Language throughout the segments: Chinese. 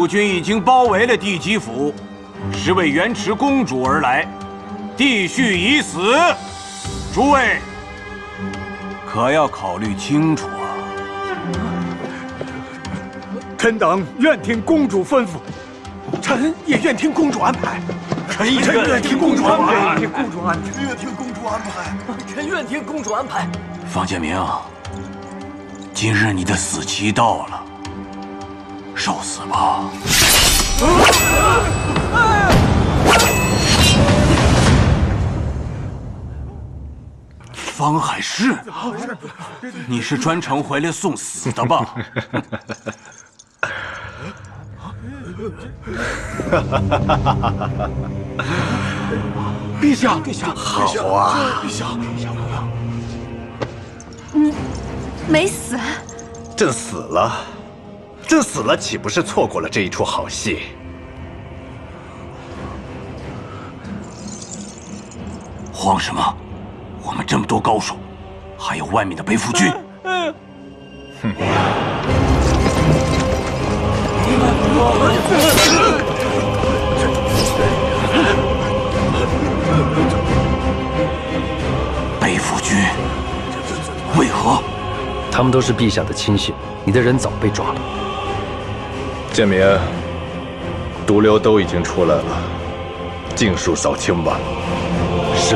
府军已经包围了地基府，是为元池公主而来，帝婿已死，诸位可要考虑清楚啊！臣等愿听公主吩咐，臣也愿听公主安排。臣愿听公主安排。听公主安排。愿听公主安排。臣愿听公主安排。方建明，今日你的死期到了，受死吧！方海市，你是专程回来送死的吧？陛下，陛下，好啊！陛下，陛下，你没死？朕死了，朕死了，岂不是错过了这一出好戏？慌什么？我们这么多高手，还有外面的北府军。哼！北府军为何？他们都是陛下的亲信，你的人早被抓了。建明，毒瘤都已经出来了，尽数扫清吧。是。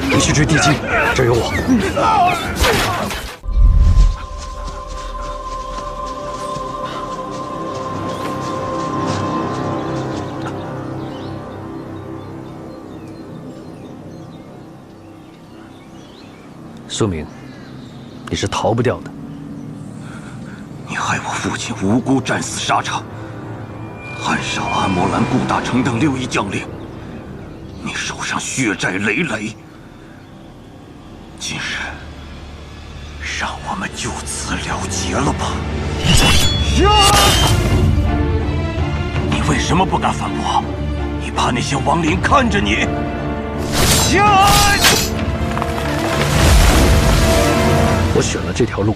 你去追地基，这有我。苏明，你是逃不掉的。你害我父亲无辜战死沙场，暗杀阿摩兰、顾大成等6夷将领，你手上血债累累。今日，让我们就此了结了吧。你为什么不敢反驳？你怕那些亡灵看着你？我选了这条路，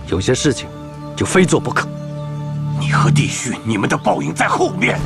有些事情就非做不可。你和弟婿，你们的报应在后面。